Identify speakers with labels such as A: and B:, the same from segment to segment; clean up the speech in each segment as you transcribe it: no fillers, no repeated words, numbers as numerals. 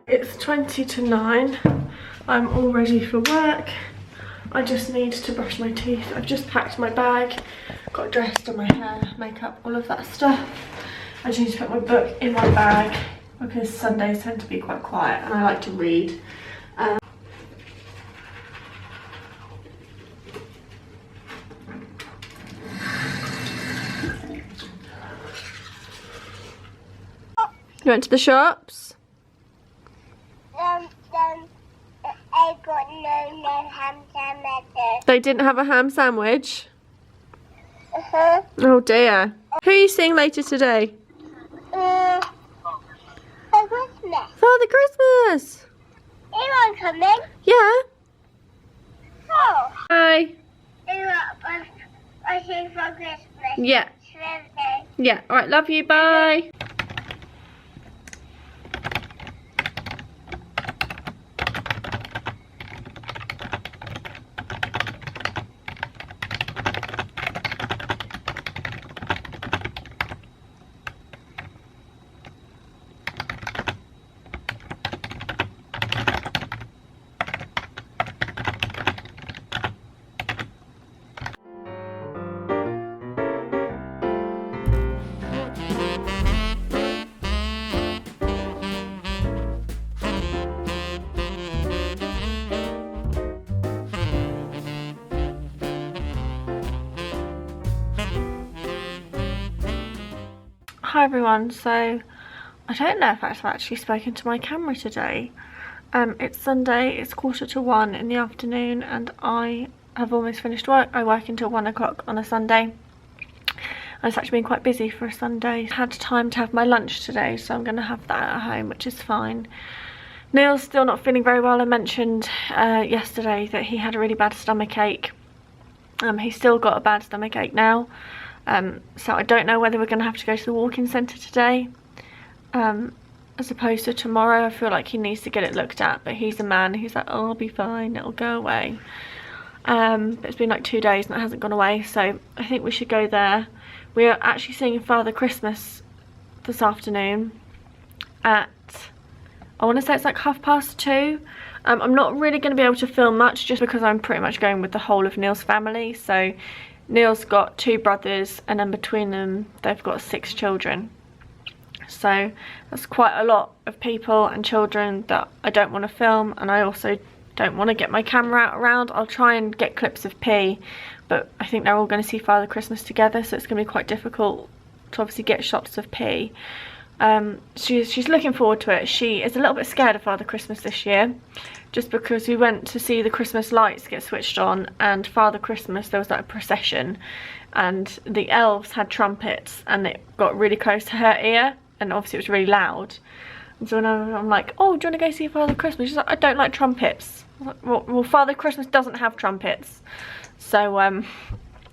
A: It's 20 to 9. I'm all ready for work. I just need to brush my teeth. I've just packed my bag, got dressed, done my hair, makeup, all of that stuff. I just need to put my book in my bag because Sundays tend to be quite quiet and I like to read. You went to the shops?
B: I got no ham sandwiches.
A: They didn't have a ham sandwich?
B: Uh-huh.
A: Oh dear. Who are you seeing later today?
B: For Christmas.
A: Father Christmas!
B: Anyone coming?
A: Yeah.
B: Oh.
A: Hi.
B: I see for Christmas.
A: Yeah.
B: Thursday.
A: Yeah. Alright, love you, bye. Hi everyone, so I don't know if I've actually spoken to my camera today. It's Sunday, it's 1:45 in the afternoon and I have almost finished work. I work until 1 o'clock on a Sunday. And it's actually been quite busy for a Sunday. I had time to have my lunch today, so I'm going to have that at home, which is fine. Neil's still not feeling very well. I mentioned yesterday that he had a really bad stomach ache. He's still got a bad stomach ache now. So I don't know whether we're going to have to go to the walk-in centre today as opposed to tomorrow. I feel like he needs to get it looked at, but he's a man. He's like, oh, I'll be fine, it'll go away. But it's been like 2 days and it hasn't gone away, so I think we should go there. We are actually seeing Father Christmas this afternoon at, I want to say it's like 2:30. I'm not really going to be able to film much just because I'm pretty much going with the whole of Neil's family. So Neil's got 2 brothers and then between them they've got 6 children. So that's quite a lot of people and children that I don't want to film, and I also don't want to get my camera out around. I'll try and get clips of P, but I think they're all going to see Father Christmas together, so it's going to be quite difficult to obviously get shots of P. She's looking forward to it. She is a little bit scared of Father Christmas this year, just because we went to see the Christmas lights get switched on, and Father Christmas, there was like a procession and the elves had trumpets and it got really close to her ear and obviously it was really loud. And so when I'm like, oh, do you want to go see Father Christmas? She's like, I don't like trumpets. I was like, well, Father Christmas doesn't have trumpets. So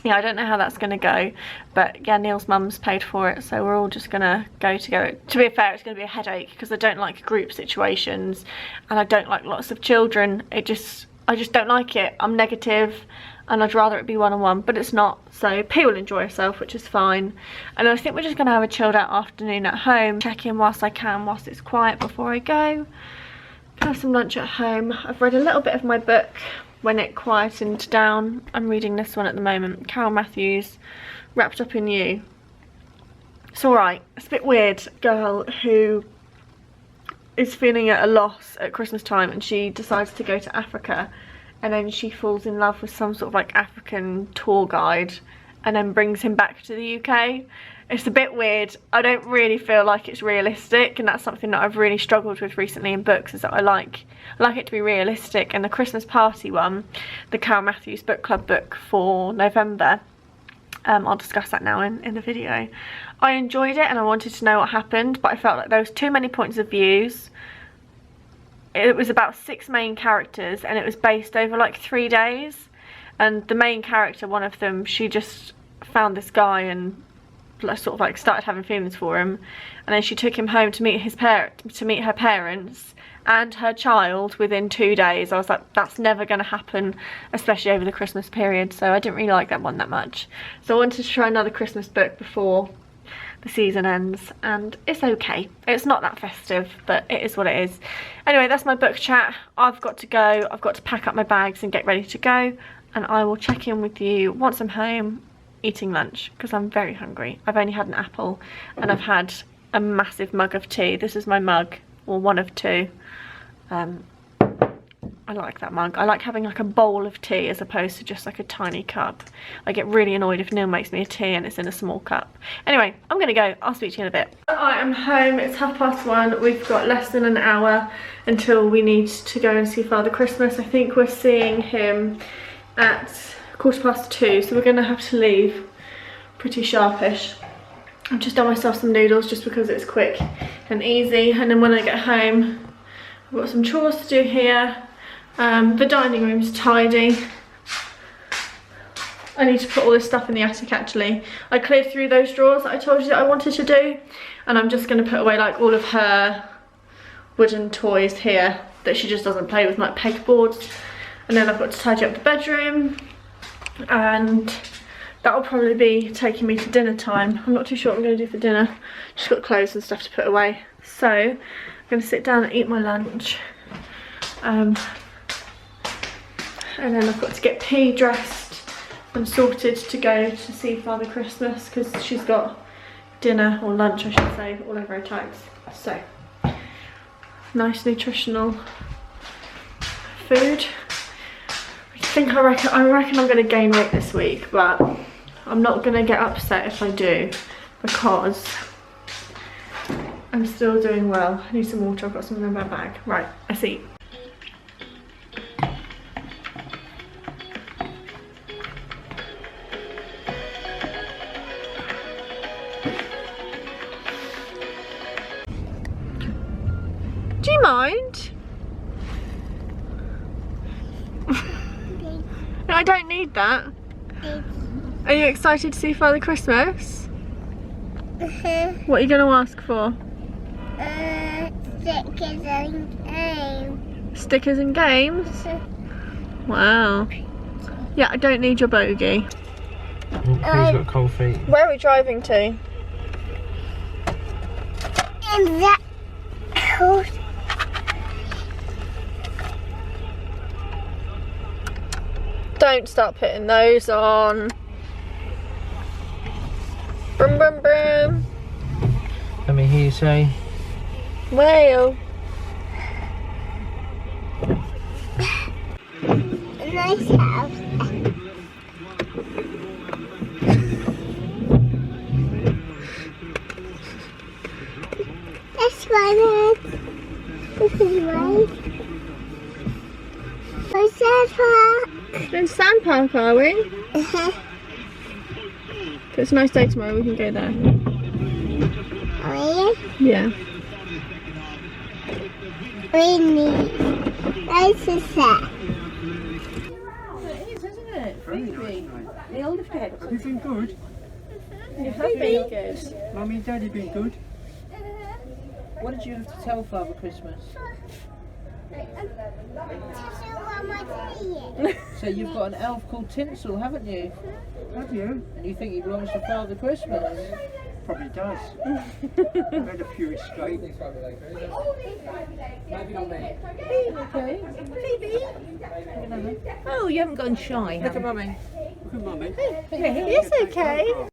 A: yeah, I don't know how that's going to go, but yeah, Neil's mum's paid for it, so we're all just going to go together. To be fair, it's going to be a headache because I don't like group situations and I don't like lots of children. I just don't like it. I'm negative and I'd rather it be one-on-one, but it's not. So P will enjoy herself, which is fine. And I think we're just going to have a chilled out afternoon at home, check in whilst I can, whilst it's quiet before I go. Have some lunch at home. I've read a little bit of my book when it quietened down. I'm reading this one at the moment, Carol Matthews, Wrapped Up in You. It's alright. It's a bit weird. Girl who is feeling at a loss at Christmas time and she decides to go to Africa, and then she falls in love with some sort of like African tour guide and then brings him back to the UK. It's a bit weird. I don't really feel like it's realistic, and that's something that I've really struggled with recently in books, is that I like it to be realistic. And the Christmas party one, the Carol Matthews book club book for November, I'll discuss that now in the video. I enjoyed it and I wanted to know what happened, but I felt like there was too many points of views. It was about 6 main characters and it was based over like 3 days, and the main character, one of them, she just found this guy and sort of like started having feelings for him, and then she took him home to meet her parents and her child within 2 days. I was like, that's never going to happen, especially over the Christmas period, so I didn't really like that one that much. So I wanted to try another Christmas book before the season ends, and it's okay. It's not that festive, but it is what it is. Anyway, that's my book chat. I've got to go. I've got to pack up my bags and get ready to go, and I will check in with you once I'm home eating lunch, because I'm very hungry. I've only had an apple and I've had a massive mug of tea. This is my mug, or one of two. I like that mug. I like having like a bowl of tea as opposed to just like a tiny cup. I get really annoyed if Neil makes me a tea and it's in a small cup. Anyway, I'm gonna go. I'll speak to you in a bit. I am home. It's 1:30. We've got less than an hour until we need to go and see Father Christmas. I think we're seeing him at 2:15, so we're gonna have to leave pretty sharpish. I've just done myself some noodles just because it's quick and easy, and then when I get home I've got some chores to do here. The dining room's tidy. I need to put all this stuff in the attic actually. I cleared through those drawers that I told you that I wanted to do, and I'm just going to put away like all of her wooden toys here that she just doesn't play with, like pegboards. And then I've got to tidy up the bedroom, and that'll probably be taking me to dinner time. I'm not too sure what I'm going to do for dinner. Just got clothes and stuff to put away. So I'm going to sit down and eat my lunch. And then I've got to get P dressed and sorted to go to see Father Christmas, because she's got dinner, or lunch I should say, all over her toes. So, nice nutritional food. I reckon I'm going to gain weight this week, but I'm not going to get upset if I do, because I'm still doing well. I need some water. I've got something in my bag. Right, I see. Do you mind? No, I don't need that. Are you excited to see Father Christmas? What are you going to ask for?
B: Stickers and games.
A: Stickers and games? Wow. Yeah, I don't need your bogey.
C: He's got cold feet.
A: Where are we driving to?
B: And that house.
A: Don't start putting those on. Brum brum brum.
C: Let me hear you say.
A: Well.
B: A nice house. That's right. This is right. Where's that park?
A: In Sand Park, are we?
B: Uh-huh.
A: If it's a nice day tomorrow, we can go there.
B: Oh
A: Yeah.
B: yeah? We need. Nice is that?
D: It is, isn't it? Phoebe. The older kids.
E: Have you been good?
A: You have been good.
E: Mummy and Daddy been good?
D: What did you have to tell Father Christmas? So you've got an elf called Tinsel, haven't you?
E: Have you?
D: And you think he belongs to Father Christmas?
E: Probably does. I've had a few escapes.
D: Okay. Phoebe? Oh, you haven't gone shy.
A: Look at Mummy.
E: Look at Mummy.
A: It's okay.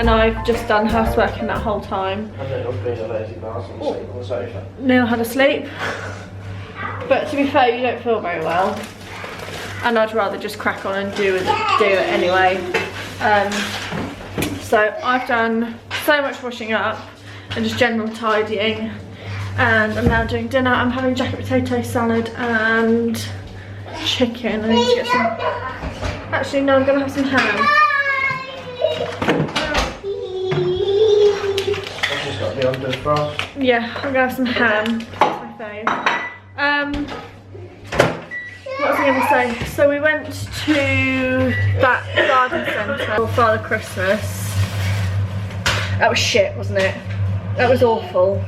A: and I've just done housework in that whole time.
C: I don't know if there's a lazy bastard sleep on the sofa.
A: Neil had a sleep. But to be fair, you don't feel very well. And I'd rather just crack on and do it anyway. So I've done so much washing up and just general tidying. And I'm now doing dinner. I'm having jacket potato salad and chicken. I need to get some... Actually, no, I'm going to have some ham.
C: I've just got the under frost.
A: Yeah, I'm going to have some ham. That's my fave. What was I going to say? So we went to that garden centre for Father Christmas. That was shit, wasn't it? That was awful.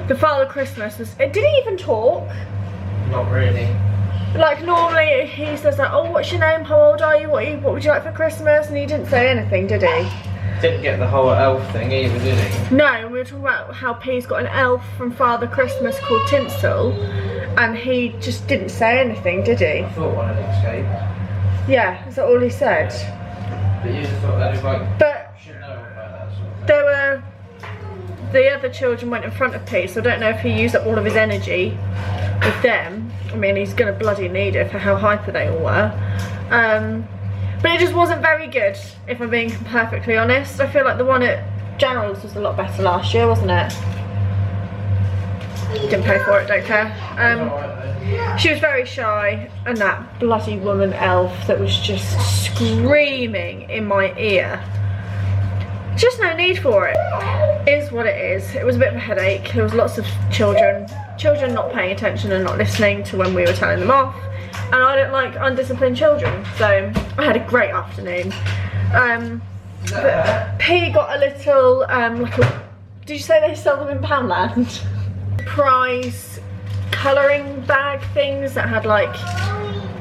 A: The Father Christmas was... Did he even talk?
C: Not really.
A: Like normally he says like, oh, what's your name? How old are you? What would you like for Christmas? And he didn't say anything, did he?
C: Didn't get the whole elf thing either, did he?
A: No, we were talking about how P's got an elf from Father Christmas called Tinsel, and he just didn't say anything, did he?
C: I thought one had escaped.
A: Yeah, is that all he said?
C: But you just thought that was like...
A: But
C: should know about that sort of thing.
A: there were... The other children went in front of P, so I don't know if he used up all of his energy with them. I mean, he's gonna bloody need it for how hyper they all were. But it just wasn't very good, if I'm being perfectly honest. I feel like the one at Gerald's was a lot better last year, wasn't it? Didn't pay for it, don't care. She was very shy, and that bloody woman elf that was just screaming in my ear. Just no need for it. It is what it is. It was a bit of a headache. There was lots of children not paying attention and not listening to when we were telling them off. And I don't like undisciplined children, so I had a great afternoon. But P got a little, did you say they sell them in Poundland? Prize colouring bag things that had like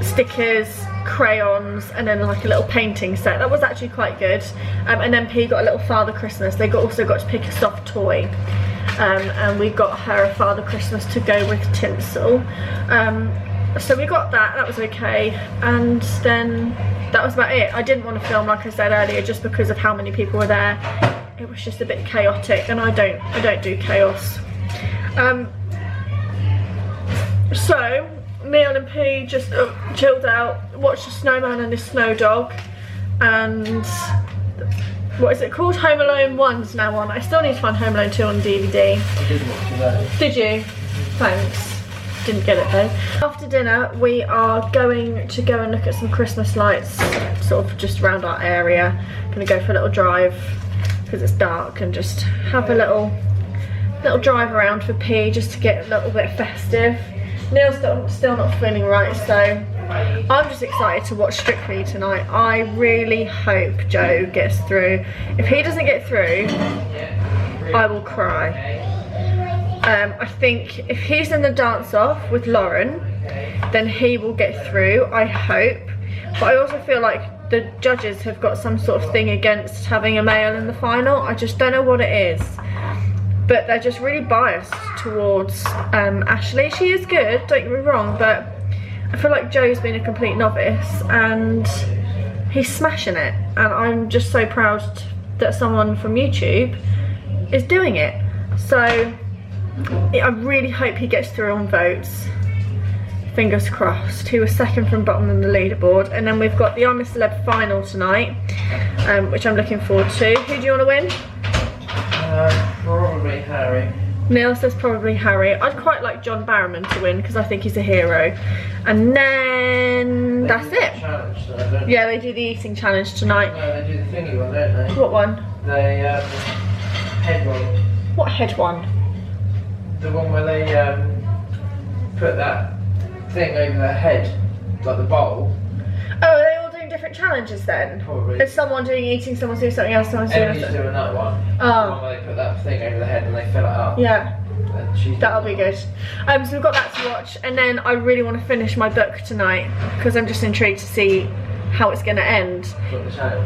A: stickers, crayons, and then like a little painting set. That was actually quite good. And then P got a little Father Christmas. They also got to pick a soft toy. And we got her a Father Christmas to go with Tinsel. So we got that, that was okay, and then that was about it. I didn't want to film, like I said earlier, just because of how many people were there. It was just a bit chaotic, and I don't do chaos. So Neil and P just chilled out, watched the snowman and his snow dog, and what is it called? Home Alone 1's now on. I still need to find Home Alone 2 on DVD.
C: I did watch that.
A: Did you? Thanks. Didn't get it though. After dinner we are going to go and look at some Christmas lights, sort of just around our area. Gonna go for a little drive because it's dark and just have a little drive around for P, just to get a little bit festive. Neil's still not feeling right, so I'm just excited to watch Strictly tonight. I really hope Joe gets through. If he doesn't get through, I will cry. I think if he's in the dance off with Lauren, then he will get through, I hope. But I also feel like the judges have got some sort of thing against having a male in the final. I just don't know what it is. But they're just really biased towards Ashley. She is good, don't get me wrong, but I feel like Joe's been a complete novice and he's smashing it. And I'm just so proud that someone from YouTube is doing it. So I really hope he gets through on votes. Fingers crossed. He was second from bottom on the leaderboard. And then we've got the I'm a Celeb final tonight, which I'm looking forward to. Who do you want to win?
C: Probably Harry.
A: Neil says probably Harry. I'd quite like John Barrowman to win because I think he's a hero. And then that's it.
C: Challenge, though,
A: Yeah, they do the eating challenge tonight.
C: No, they do the thingy one, don't they?
A: What one?
C: The head one.
A: What head one?
C: The one where they put that thing over their head, like the bowl.
A: Oh, are they all doing different challenges then?
C: Probably.
A: Is someone doing eating, someone's doing something else, someone's doing
C: Emily's
A: something?
C: doing that one.
A: Oh.
C: The one where they put that thing over the head and they fill it up.
A: Yeah.
C: And she's
A: That'll be good. So we've got that to watch, and then I really want to finish my book tonight because I'm just intrigued to see how it's going to end.
C: Put the channel.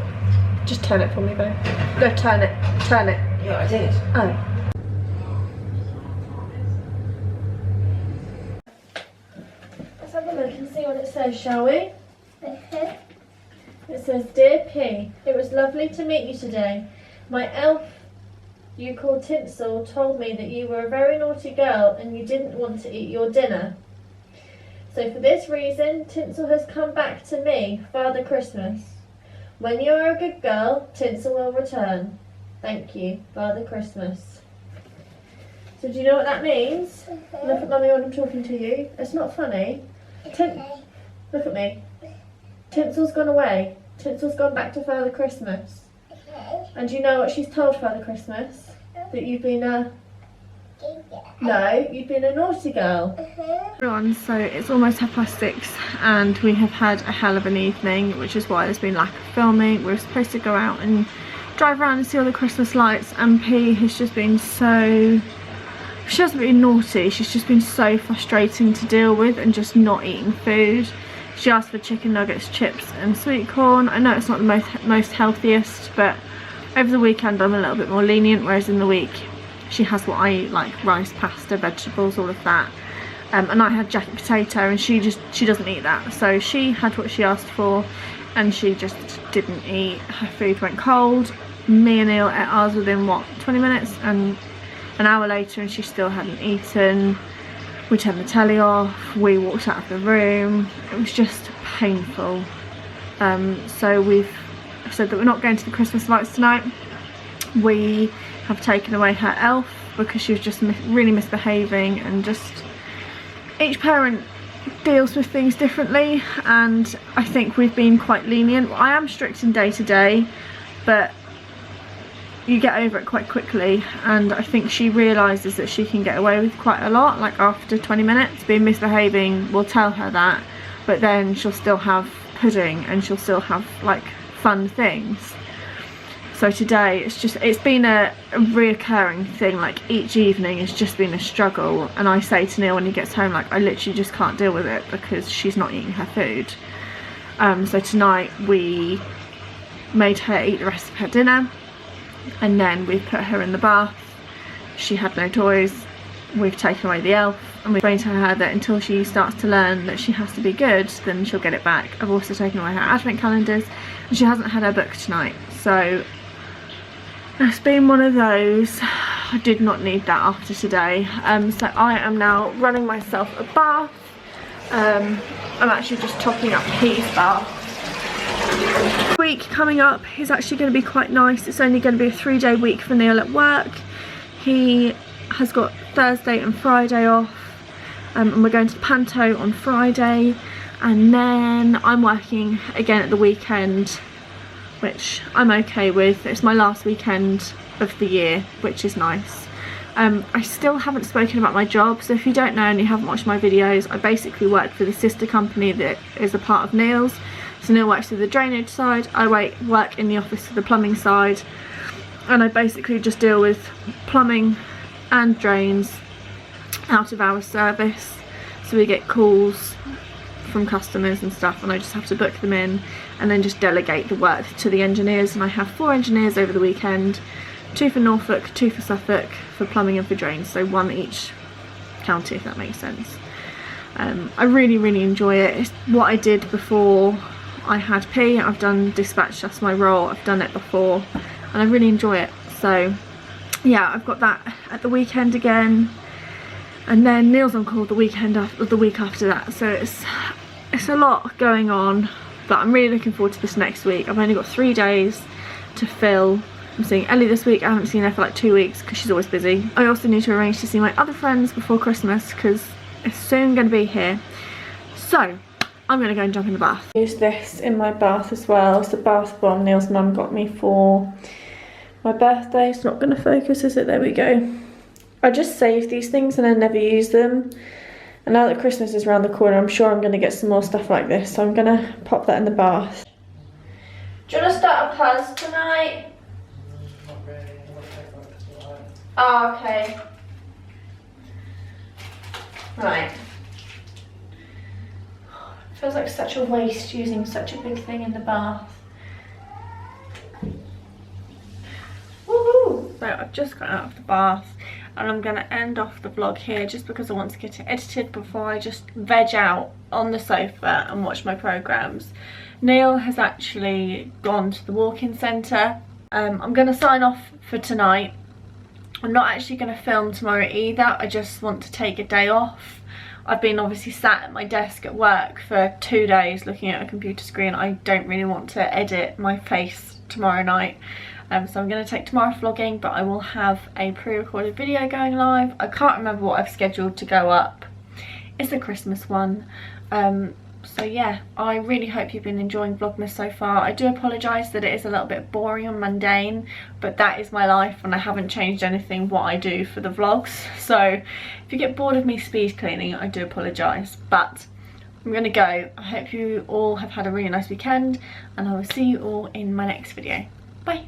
A: Just turn it for me, babe. No, turn it. Turn it.
C: Yeah, I did.
A: Oh. Let's have a look and see what it says, shall we? It says, Dear P, it was lovely to meet you today. My elf you called Tinsel told me that you were a very naughty girl and you didn't want to eat your dinner. So for this reason, Tinsel has come back to me, Father Christmas. When you are a good girl, Tinsel will return. Thank you, Father Christmas. So do you know what that means? Look at Mummy when I'm talking to you. It's not funny. Look at me. Tinsel's gone away. Tinsel's gone back to Father Christmas. And do you know what she's told Father Christmas? That you've been a... No, you've been a naughty girl. Everyone, so it's almost 6:30 and we have had a hell of an evening, which is why there's been lack of filming. We were supposed to go out and drive around and see all the Christmas lights, and P has just been so... She hasn't been naughty, she's just been so frustrating to deal with and just not eating food. She asked for chicken nuggets, chips and sweet corn. I know it's not the most healthiest, but over the weekend I'm a little bit more lenient, whereas in the week she has what I eat, like rice, pasta, vegetables, all of that. And I had jacket potato and she doesn't eat that. So she had what she asked for and she just didn't eat. Her food went cold. Me and Neil ate ours within, what, 20 minutes? And an hour later and she still hadn't eaten. We turned the telly off, we walked out of the room. It was just painful. So we've said that we're not going to the Christmas lights tonight. We have taken away her elf because she was just really misbehaving, and just each parent deals with things differently, and I think we've been quite lenient. I am strict in day to day, but you get over it quite quickly, and I think she realises that she can get away with quite a lot. Like after 20 minutes being misbehaving, we'll tell her that, but then she'll still have pudding and she'll still have like fun things. So today it's been a reoccurring thing. Like each evening it's just been a struggle, and I say to Neil when he gets home, like I literally just can't deal with it because she's not eating her food. So tonight we made her eat the rest of her dinner, and then we've put her in the bath. She had no toys. We've taken away the elf, and we've explained to her that until she starts to learn that she has to be good, then she'll get it back. I've also taken away her advent calendars, and she hasn't had her book tonight. So it's been one of those. I did not need that after today. So I am now running myself a bath. I'm actually just topping up P's bath. The week coming up is actually going to be quite nice. It's only going to be a 3-day week for Neil at work. He has got Thursday and Friday off, and we're going to the Panto on Friday, and then I'm working again at the weekend, which I'm okay with. It's my last weekend of the year, which is nice. I still haven't spoken about my job, so if you don't know and you haven't watched my videos, I basically work for the sister company that is a part of Neil's. So Neil works for the drainage side, I work in the office for the plumbing side, and I basically just deal with plumbing and drains, out of hours service. So we get calls from customers and stuff, and I just have to book them in and then just delegate the work to the engineers. And I have 4 engineers over the weekend, 2 for Norfolk, 2 for Suffolk, for plumbing and for drains, so 1 each county, if that makes sense. I really enjoy it. It's what I did before I had P. I've done dispatch, that's my role, I've done it before, and I really enjoy it. So yeah, I've got that at the weekend again, and then Neil's on call the week after that. So it's a lot going on, but I'm really looking forward to this next week. I've only got 3 days to fill. I'm seeing Ellie this week. I haven't seen her for like 2 weeks because she's always busy. I also need to arrange to see my other friends before Christmas because it's soon going to be here. So I'm going to go and jump in the bath. Use this in my bath as well. It's a bath bomb Neil's mum got me for my birthday. It's not going to focus, is it? There we go. I just save these things and I never use them. And now that Christmas is around the corner, I'm sure I'm going to get some more stuff like this. So I'm going to pop that in the bath. Do you want to start a puzz tonight? Oh, okay. Right. Feels like such a waste using such a big thing in the bath. Woohoo! So I've just got out of the bath and I'm going to end off the vlog here just because I want to get it edited before I just veg out on the sofa and watch my programmes. Neil has actually gone to the walk-in centre I'm going to sign off for tonight. I'm not actually going to film tomorrow either. I just want to take a day off. I've been obviously sat at my desk at work for 2 days looking at a computer screen. I don't really want to edit my face tomorrow night. So I'm going to take tomorrow vlogging, but I will have a pre-recorded video going live. I can't remember what I've scheduled to go up. It's a Christmas one. So yeah, I really hope you've been enjoying Vlogmas so far. I do apologise that it is a little bit boring and mundane, but that is my life and I haven't changed anything what I do for the vlogs. So if you get bored of me speed cleaning, I do apologise. But I'm going to go. I hope you all have had a really nice weekend and I will see you all in my next video. Bye!